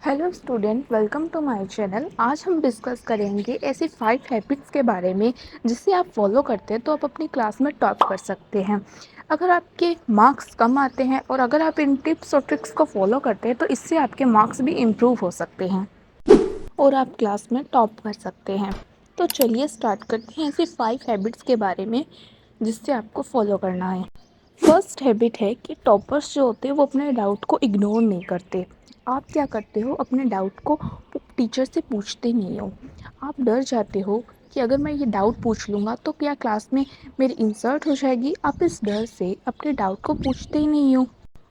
Hello student, welcome to my channel. आज हम discuss करेंगे ऐसी 5 हैबिट्स के बारे में जिसे आप फॉलो करते हैं तो आप अपनी क्लास में टॉप कर सकते हैं। अगर आपके मार्क्स कम आते हैं और अगर आप इन टिप्स और ट्रिक्स को फॉलो करते हैं तो इससे आपके मार्क्स भी इम्प्रूव हो सकते हैं और आप क्लास में टॉप कर सकते हैं। तो चलिए स्टार्ट करते हैं ऐसी 5 हैबिट्स के बारे में जिससे आपको फॉलो करना है। फर्स्ट हैबिट है कि टॉपर्स जो होते हैं वो अपने डाउट को इग्नोर नहीं करते। आप क्या करते हो, अपने डाउट को टीचर से पूछते नहीं हो। आप डर जाते हो कि अगर मैं ये डाउट पूछ लूँगा तो क्या क्लास में मेरी इंसल्ट हो जाएगी। आप इस डर से अपने डाउट को पूछते ही नहीं हो।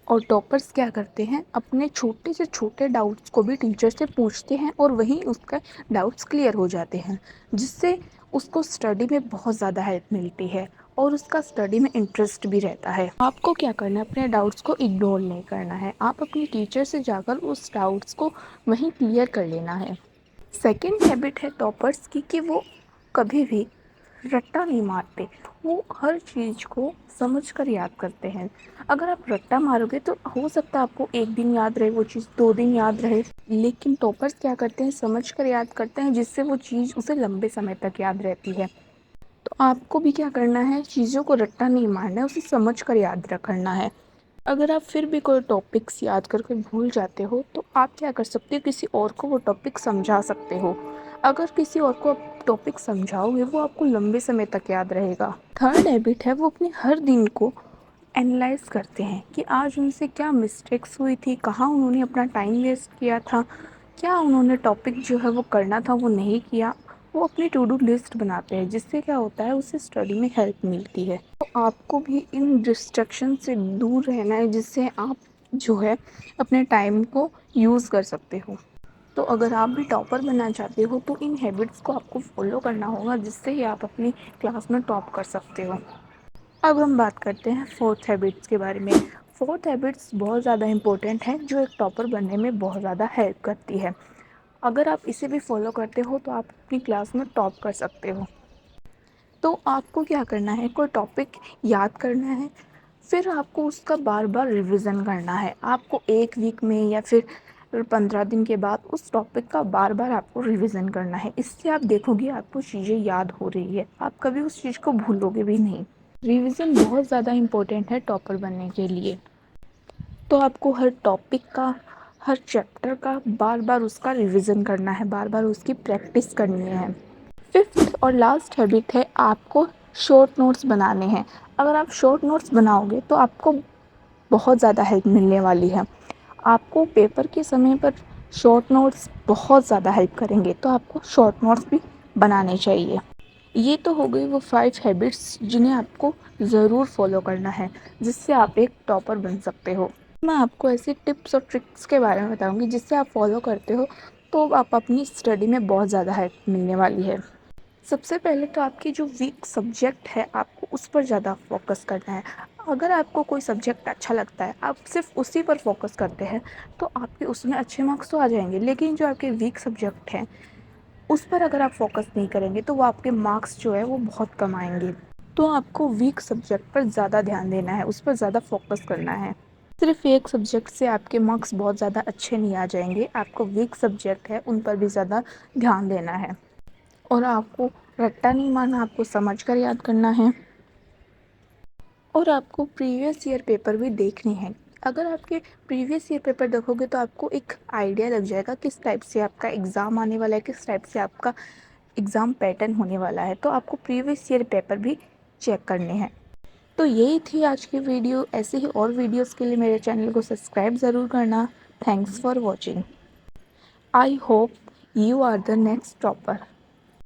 और टॉपर्स क्या करते हैं, अपने छोटे से छोटे डाउट्स को भी टीचर से पूछते हैं और वहीं उसका डाउट्स क्लियर हो जाते हैं, जिससे उसको स्टडी में बहुत ज़्यादा हेल्प मिलती है और उसका स्टडी में इंटरेस्ट भी रहता है। आपको क्या करना है, अपने डाउट्स को इग्नोर नहीं करना है। आप अपनी टीचर से जाकर उस डाउट्स को वहीं क्लियर कर लेना है। सेकेंड हैबिट है टॉपर्स की कि वो कभी भी रट्टा नहीं मारते। वो हर चीज़ को समझ कर याद करते हैं। अगर आप रट्टा मारोगे तो हो सकता है आपको एक दिन याद रहे वो चीज़, 2 दिन याद रहे, लेकिन टॉपर्स क्या करते हैं, समझ कर याद करते हैं जिससे वो चीज़ उसे लंबे समय तक याद रहती है। तो आपको भी क्या करना है, चीज़ों को रट्टा नहीं मारना है, उसे समझ कर याद रखना है। अगर आप फिर भी कोई टॉपिक्स याद करके भूल जाते हो तो आप क्या कर सकते हो, किसी और को वो टॉपिक समझा सकते हो। अगर किसी और को आप टॉपिक समझाओगे वो आपको लंबे समय तक याद रहेगा। थर्ड हैबिट है वो अपने हर दिन को एनालाइज करते हैं कि आज उनसे क्या मिस्टेक्स हुई थी, कहाँ उन्होंने अपना टाइम वेस्ट किया था, क्या उन्होंने टॉपिक जो है वो करना था वो नहीं किया। वो अपनी टू डू लिस्ट बनाते हैं जिससे क्या होता है, उससे स्टडी में हेल्प मिलती है। तो आपको भी इन डिस्ट्रैक्शन से दूर रहना है जिससे आप जो है अपने टाइम को यूज़ कर सकते हो। तो अगर आप भी टॉपर बनना चाहते हो तो इन हैबिट्स को आपको फॉलो करना होगा जिससे ही आप अपनी क्लास में टॉप कर सकते हो। अब हम बात करते हैं फोर्थ हैबिट्स के बारे में। फोर्थ हैबिट्स बहुत ज़्यादा इंपॉर्टेंट है जो एक टॉपर बनने में बहुत ज़्यादा हेल्प करती है। अगर आप इसे भी फॉलो करते हो तो आप अपनी क्लास में टॉप कर सकते हो। तो आपको क्या करना है, कोई टॉपिक याद करना है, फिर आपको उसका बार बार रिवीजन करना है। आपको 1 वीक में या फिर 15 दिन के बाद उस टॉपिक का बार बार आपको रिवीजन करना है। इससे आप देखोगे आपको चीज़ें याद हो रही है, आप कभी उस चीज़ को भूलोगे भी नहीं। रिवीजन बहुत ज़्यादा इम्पोर्टेंट है टॉपर बनने के लिए। तो आपको हर टॉपिक का, हर चैप्टर का बार बार उसका रिवीजन करना है, बार बार उसकी प्रैक्टिस करनी है। फिफ्थ और लास्ट हैबिट है आपको शॉर्ट नोट्स बनाने हैं। अगर आप शॉर्ट नोट्स बनाओगे तो आपको बहुत ज़्यादा हेल्प मिलने वाली है। आपको पेपर के समय पर शॉर्ट नोट्स बहुत ज़्यादा हेल्प करेंगे, तो आपको शॉर्ट नोट्स भी बनाने चाहिए। ये तो हो गई वो 5 हैबिट्स जिन्हें आपको ज़रूर फॉलो करना है जिससे आप एक टॉपर बन सकते हो। मैं आपको ऐसी टिप्स और ट्रिक्स के बारे में बताऊंगी जिससे आप फॉलो करते हो तो आप अपनी स्टडी में बहुत ज़्यादा हेल्प मिलने वाली है। सबसे पहले तो आपकी जो वीक सब्जेक्ट है आपको उस पर ज़्यादा फोकस करना है। अगर आपको कोई सब्जेक्ट अच्छा लगता है, आप सिर्फ उसी पर फोकस करते हैं तो आपके उसमें अच्छे मार्क्स तो आ जाएंगे, लेकिन जो आपके वीक सब्जेक्ट हैं उस पर अगर आप फोकस नहीं करेंगे तो वो आपके मार्क्स जो है वो बहुत कम आएंगे। तो आपको वीक सब्जेक्ट पर ज़्यादा ध्यान देना है, उस पर ज़्यादा फोकस करना है। सिर्फ एक सब्जेक्ट से आपके मार्क्स बहुत ज़्यादा अच्छे नहीं आ जाएंगे, आपको वीक सब्जेक्ट है उन पर भी ज़्यादा ध्यान देना है। और आपको रट्टा नहीं मारना, आपको समझ कर याद करना है। और आपको प्रीवियस ईयर पेपर भी देखने हैं। अगर आपके प्रीवियस ईयर पेपर देखोगे तो आपको एक आइडिया लग जाएगा किस टाइप से आपका एग्ज़ाम आने वाला है, किस टाइप से आपका एग्ज़ाम पैटर्न होने वाला है। तो आपको प्रीवियस ईयर पेपर भी चेक करने हैं। तो यही थी आज की वीडियो। ऐसे ही और वीडियोस के लिए मेरे चैनल को सब्सक्राइब ज़रूर करना। Thanks for watching. I hope you are the next topper.